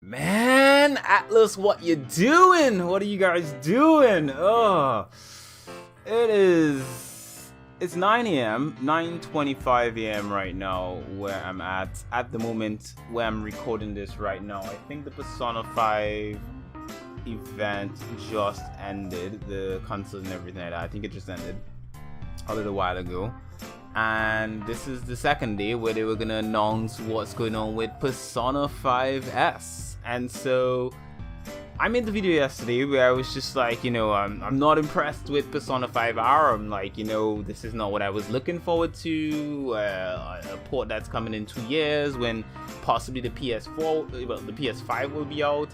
Man, Atlas, what you doing? What are you guys doing? Oh, it's 9 a.m., 9:25 a.m. right now where I'm at the moment where I'm recording this right now. I think the Persona 5 event just ended, the concert and everything like that. I think it just ended a little while ago. And this is the second day where they were gonna announce what's going on with Persona 5S. And so I made the video yesterday where I was just like, I'm not impressed with Persona 5R. I'm like, this is not what I was looking forward to. A port that's coming in 2 years when possibly the PS4, well, the PS5 will be out.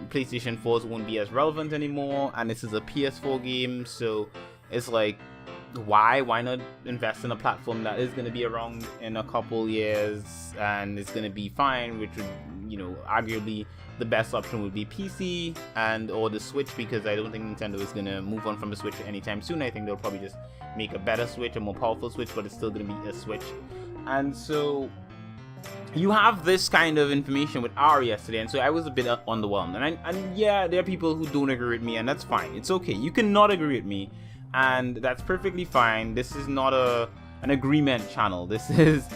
PlayStation 4s won't be as relevant anymore, and this is a PS4 game, so it's like, why not invest in a platform that is going to be around in a couple years and it's going to be fine, which would, arguably the best option would be PC and or the Switch, because I don't think Nintendo is going to move on from the Switch anytime soon. I think they'll probably just make a better Switch, a more powerful Switch, but it's still going to be a Switch. And so you have this kind of information with R yesterday, and so I was a bit underwhelmed. And yeah, there are people who don't agree with me, and that's fine. It's okay. You cannot agree with me, and that's perfectly fine. This is not an agreement channel. This is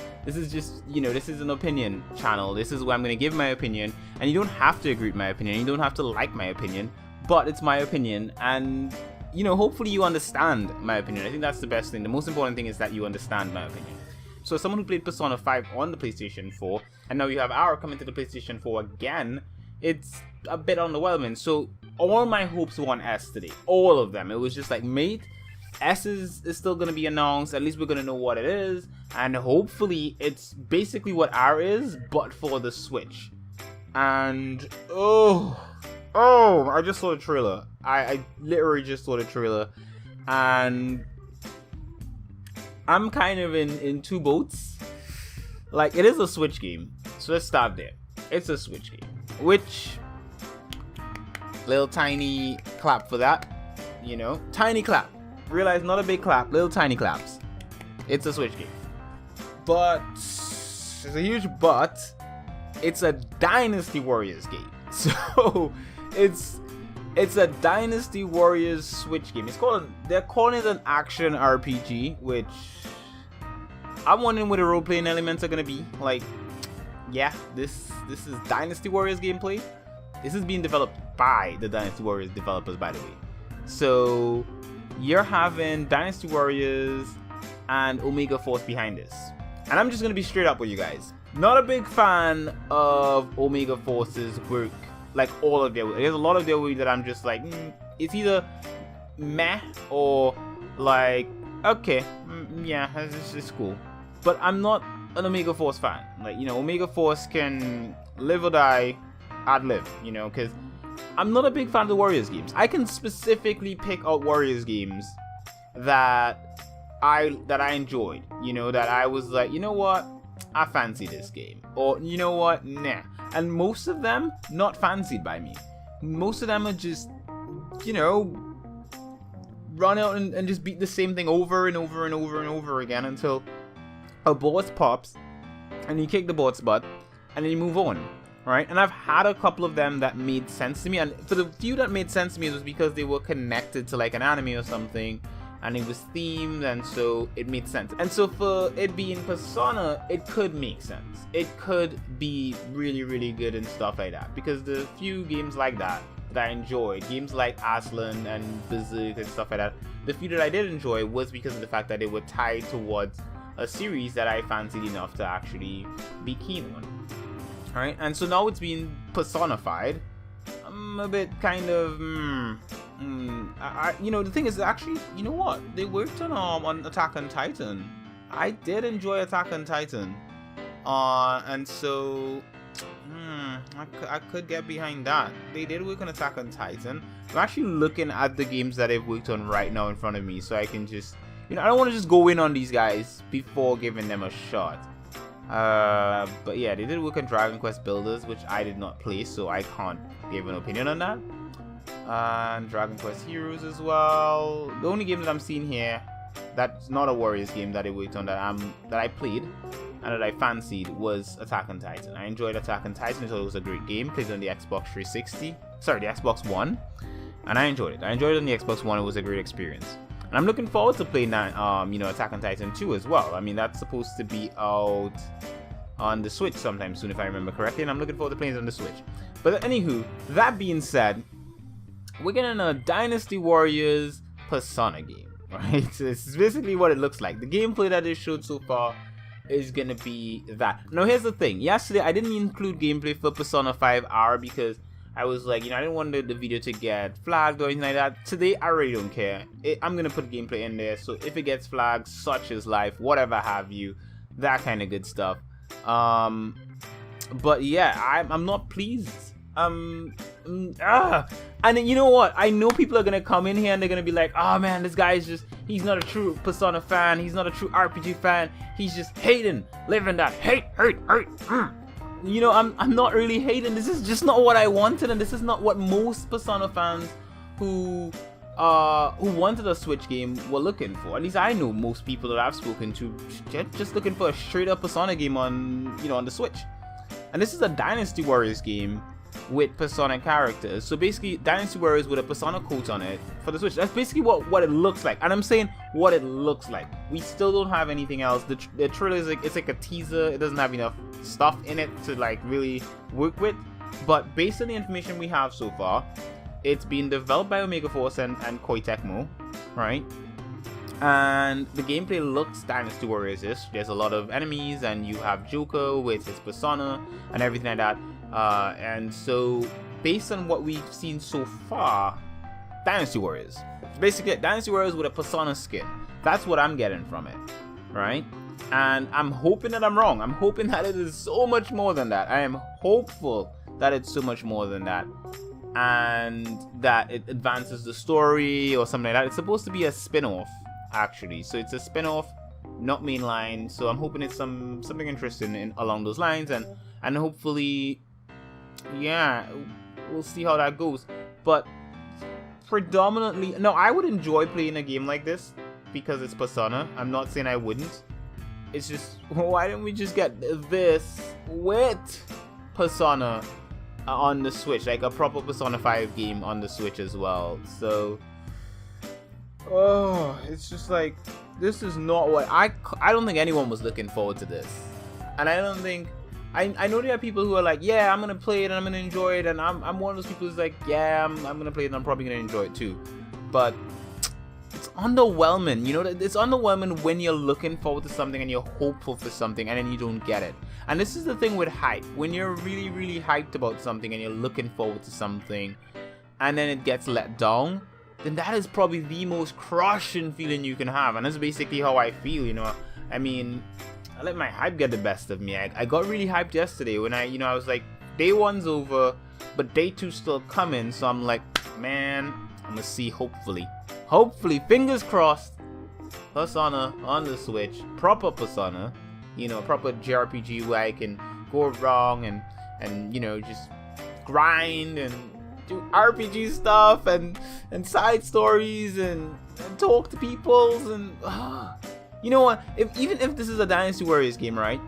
just, this is an opinion channel. This is where I'm going to give my opinion, and you don't have to agree with my opinion. You don't have to like my opinion, but it's my opinion, and hopefully you understand my opinion. I think that's the best thing. The most important thing is that you understand my opinion. So as someone who played Persona 5 on the PlayStation 4, and now you have R coming to the PlayStation 4 again, it's a bit underwhelming. So all my hopes were on S today. All of them. It was just like, mate, S is still going to be announced. At least we're going to know what it is. And hopefully it's basically what R is, but for the Switch. And, I just saw the trailer. I literally just saw the trailer. And I'm kind of in two boats. Like, it is a Switch game, so let's start there. It's a Switch game, which, little tiny clap for that, tiny clap. Realize, not a big clap, little tiny claps. It's a Switch game, but there's a huge but. It's a Dynasty Warriors game, so it's a Dynasty Warriors Switch game. They're calling it an action RPG, which I'm wondering what the role-playing elements are gonna be. Like, yeah, this is Dynasty Warriors gameplay. This is being developed by the Dynasty Warriors developers, by the way. So you're having Dynasty Warriors and Omega Force behind this. And I'm just gonna be straight up with you guys. Not a big fan of Omega Force's work. Like, all of their work. There's a lot of their work that I'm just like, it's either meh or like, okay, yeah, it's cool. But I'm not an Omega Force fan. Like, Omega Force can live or die, I'd live, because I'm not a big fan of the Warriors games. I can specifically pick out Warriors games that I enjoyed, that I was like, what, I fancy this game, or what, nah. And most of them not fancied by me. Most of them are just, run out and just beat the same thing over and over and over and over again until a boss pops and you kick the boss's butt and then you move on, right? And I've had a couple of them that made sense to me, and for the few that made sense to me, it was because they were connected to like an anime or something, and it was themed, and so it made sense. And so for it being Persona, it could make sense. It could be really, really good and stuff like that, because the few games like that I enjoyed, games like Aslan and Berserk and stuff like that, the few that I did enjoy was because of the fact that they were tied towards a series that I fancied enough to actually be keen on. Alright, and so now it's being personified. I'm a bit kind of, the thing is, actually, you know what? They worked on Attack on Titan. I did enjoy Attack on Titan. And so, I could get behind that. They did work on Attack on Titan. I'm actually looking at the games that they've worked on right now in front of me, so I can just, I don't want to just go in on these guys before giving them a shot. But yeah, they did work on Dragon Quest Builders, which I did not play, so I can't give an opinion on that. And Dragon Quest Heroes as well. The only game that I'm seeing here that's not a Warriors game that they worked on that I played and that I fancied was Attack on Titan. I enjoyed Attack on Titan. I thought it was a great game. Played on the Xbox 360. Sorry, the Xbox One. And I enjoyed it. I enjoyed it on the Xbox One. It was a great experience. And I'm looking forward to playing that, Attack on Titan 2 as well. I mean, that's supposed to be out on the Switch sometime soon, if I remember correctly. And I'm looking forward to playing it on the Switch. But anywho, that being said, we're getting a Dynasty Warriors Persona game, right? So it's basically what it looks like. The gameplay that they showed so far is gonna be that. Now here's the thing. Yesterday I didn't include gameplay for Persona 5R because I was like, I didn't want the video to get flagged or anything like that. Today I really don't care. I'm gonna put gameplay in there, so if it gets flagged, such is life, whatever have you, that kind of good stuff. But yeah, I'm not pleased. And then you know what, I know people are gonna come in here and they're gonna be like, oh man, this guy is just, he's not a true Persona fan, he's not a true RPG fan, he's just hating, living that hate. You know, I'm not really hating. This is just not what I wanted, and this is not what most Persona fans who wanted a Switch game were looking for. At least I know most people that I've spoken to just looking for a straight up Persona game on the Switch. And this is a Dynasty Warriors game with Persona characters. So basically Dynasty Warriors with a Persona coat on it for the Switch. That's basically what it looks like. And I'm saying what it looks like. We still don't have anything else. The trailer is like, it's like a teaser. It doesn't have enough stuff in it to like really work with. But based on the information we have so far, it's been developed by Omega Force and Koei Tecmo, right? And the gameplay looks Dynasty Warriors-ish. There's a lot of enemies, and you have Joker with his persona and everything like that. And so, based on what we've seen so far, Dynasty Warriors. Basically, Dynasty Warriors with a persona skin. That's what I'm getting from it, right? And I'm hoping that I'm wrong. I'm hoping that it is so much more than that. I am hopeful that it's so much more than that. And that it advances the story or something like that. It's supposed to be a spin-off, actually. So it's a spin-off, not mainline. So I'm hoping it's something interesting along those lines. And hopefully, yeah, we'll see how that goes. But predominantly, no, I would enjoy playing a game like this because it's Persona. I'm not saying I wouldn't. It's just, why didn't we just get this with Persona on the Switch, like a proper Persona 5 game on the Switch as well? So, oh, it's just like, this is not what I don't think anyone was looking forward to this. And I don't think, I know there are people who are like, yeah, I'm gonna play it and I'm gonna enjoy it, and I'm one of those people who's like, yeah, I'm gonna play it and I'm probably gonna enjoy it too. But it's underwhelming, you know. It's underwhelming when you're looking forward to something and you're hopeful for something and then you don't get it. And this is the thing with hype. When you're really, really hyped about something and you're looking forward to something and then it gets let down, then that is probably the most crushing feeling you can have. And that's basically how I feel, you know. I mean, I let my hype get the best of me. I got really hyped yesterday when I was like, day one's over, but day two's still coming. So I'm like, man, I'm gonna see, hopefully, fingers crossed, Persona on the Switch, proper Persona, you know, proper Jrpg where I can go wrong and you know, just grind and do RPG stuff and side stories and talk to peoples and you know what, even if this is a Dynasty Warriors game, right,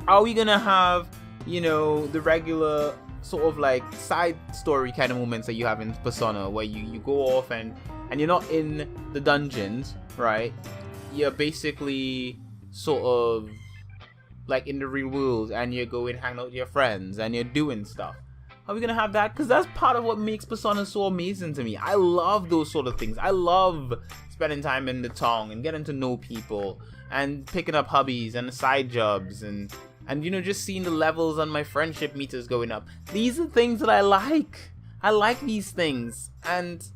are we gonna have, you know, the regular sort of like side story kind of moments that you have in Persona where you go off and you're not in the dungeons, right? You're basically sort of like in the real world and you're going hang out with your friends and you're doing stuff. Are we gonna have that? Because that's part of what makes Persona so amazing to me. I love those sort of things. I love spending time in the town and getting to know people and picking up hobbies and side jobs and you know, just seeing the levels on my friendship meters going up. These are things that I like. I like these things. And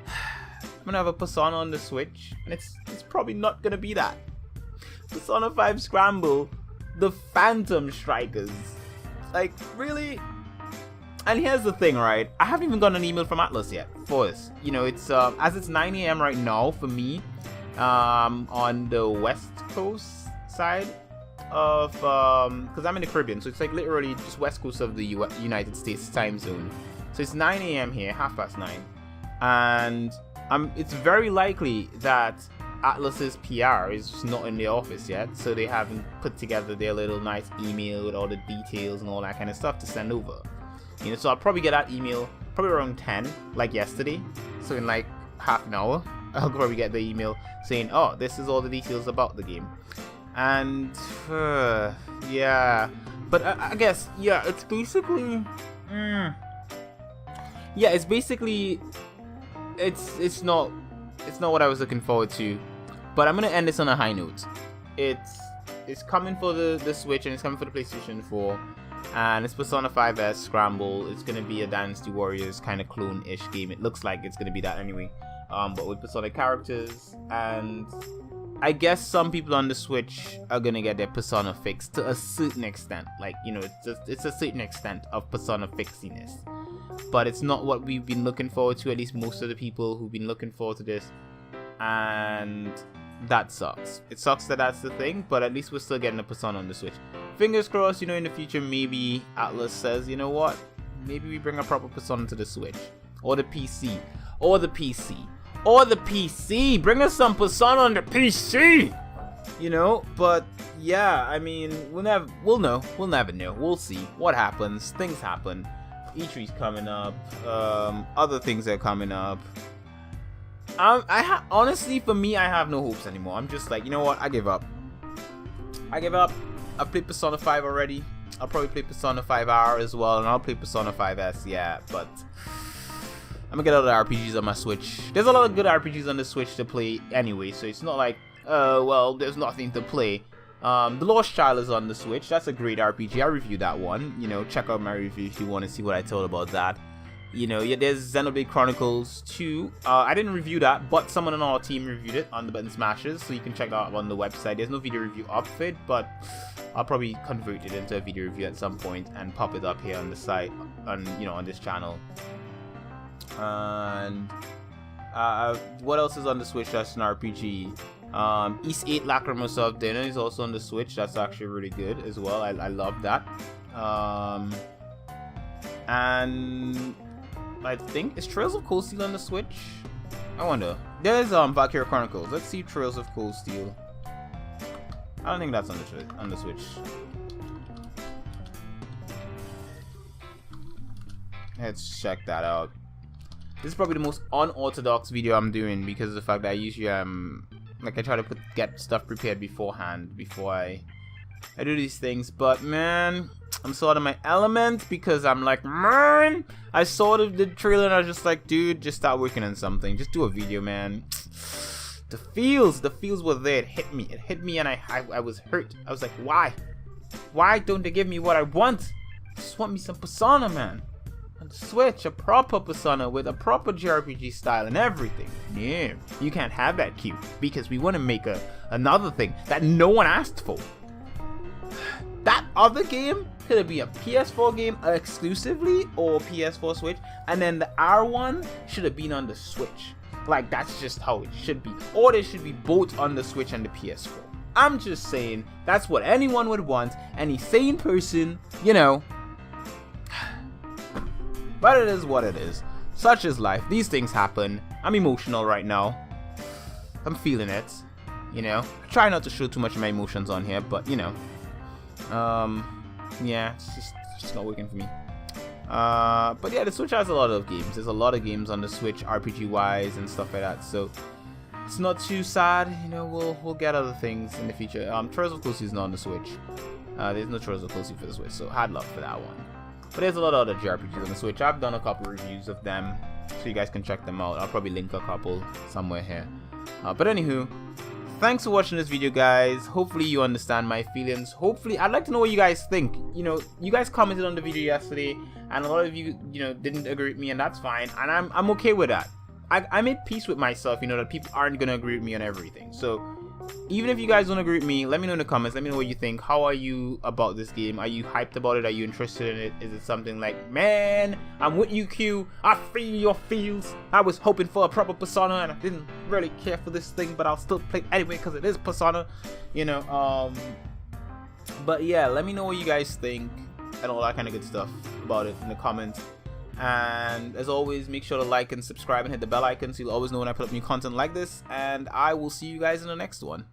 I'm gonna have a Persona on the Switch, and it's probably not gonna be that. Persona 5 Scramble, the Phantom Strikers. Like, really? And here's the thing, right? I haven't even gotten an email from Atlas yet for this. You know, it's as it's 9 AM right now for me, on the West Coast side of because I'm in the Caribbean, so it's like literally just west coast of the United States time zone. So it's 9 AM here, 9:30, and it's very likely that Atlas's PR is just not in the office yet, so they haven't put together their little nice email with all the details and all that kind of stuff to send over. You know, so I'll probably get that email probably around 10, like yesterday. So in like half an hour, I'll probably get the email saying, oh, this is all the details about the game. And yeah, but I guess, yeah, it's basically yeah, it's basically it's not what I was looking forward to. But I'm gonna end this on a high note. It's coming for the Switch, and it's coming for the PlayStation 4, and it's Persona 5S Scramble. It's gonna be a Dynasty Warriors kind of clone-ish game. It looks like it's gonna be that anyway, but with Persona characters. And I guess some people on the Switch are gonna get their Persona fixed to a certain extent. Like, you know, it's a certain extent of Persona fixiness. But it's not what we've been looking forward to, at least most of the people who've been looking forward to this. And that sucks. It sucks that that's the thing, but at least we're still getting a Persona on the Switch. Fingers crossed, you know, in the future, maybe Atlas says, you know what? Maybe we bring a proper Persona to the Switch. Or the PC. Or the PC. Or the PC! Bring us some Persona on the PC! You know, but yeah, I mean, we'll never know. We'll never know. We'll see what happens. Things happen. E3's coming up. Other things are coming up. Honestly, for me, I have no hopes anymore. I'm just like, you know what? I give up. I give up. I've played Persona 5 already. I'll probably play Persona 5R as well, and I'll play Persona 5S, yeah, but I'm gonna get all the RPGs on my Switch. There's a lot of good RPGs on the Switch to play anyway, so it's not like, well, there's nothing to play. The Lost Child is on the Switch. That's a great RPG. I reviewed that one. You know, check out my review if you want to see what I told about that. You know, yeah, there's Xenoblade Chronicles 2. I didn't review that, but someone on our team reviewed it on the Button Smashers, so you can check that out on the website. There's no video review up for it, but I'll probably convert it into a video review at some point and pop it up here on the site, on, you know, on this channel. And what else is on the Switch that's an RPG? East 8 Lacrimosa of Dinner is also on the Switch. That's actually really good as well. I love that. And I think, is Trails of Cold Steel on the Switch? I wonder. There's Valkyria Chronicles. Let's see Trails of Cold Steel. I don't think that's on the Switch. Let's check that out. This is probably the most unorthodox video I'm doing because of the fact that I usually like I try to get stuff prepared beforehand before I do these things. But man, I'm sort of my element because I'm like, man, I saw the trailer and I was just like, dude, just start working on something. Just do a video, man. The feels were there. It hit me and I was hurt. I was like, why don't they give me what I want? I just want me some Persona, man. On the Switch, a proper Persona with a proper Jrpg style and everything. Yeah, you can't have that, Q, because we want to make another thing that no one asked for. That other game could it be a PS4 game exclusively or PS4 Switch, and then the R1 should have been on the Switch. Like, that's just how it should be. Or they should be both on the Switch and the PS4. I'm just saying, that's what anyone would want, any sane person, you know. But it is what it is. Such is life. These things happen. I'm emotional right now. I'm feeling it, you know. I try not to show too much of my emotions on here, but, you know. Yeah, it's just not working for me. But yeah, the Switch has a lot of games. There's a lot of games on the Switch, RPG-wise and stuff like that. So it's not too sad. You know, we'll get other things in the future. Trails of Cold Steel is not on the Switch. There's no Trails of Cold Steel for the Switch, so hard luck for that one. But there's a lot of other JRPGs on the Switch. I've done a couple reviews of them, so you guys can check them out. I'll probably link a couple somewhere here. But anywho, thanks for watching this video, guys. Hopefully you understand my feelings. Hopefully, I'd like to know what you guys think. You know, you guys commented on the video yesterday, and a lot of you, you know, didn't agree with me, and that's fine. And I'm okay with that. I made peace with myself, you know, that people aren't gonna agree with me on everything. So even if you guys don't agree with me, let me know in the comments. Let me know what you think. How are you about this game? Are you hyped about it? Are you interested in it? Is it something like, man, I'm with you, Q. I feel your feels. I was hoping for a proper Persona and I didn't really care for this thing, but I'll still play it anyway because it is Persona, you know. But yeah, let me know what you guys think and all that kind of good stuff about it in the comments. And as always, make sure to like and subscribe and hit the bell icon so you'll always know when I put up new content like this. And I will see you guys in the next one.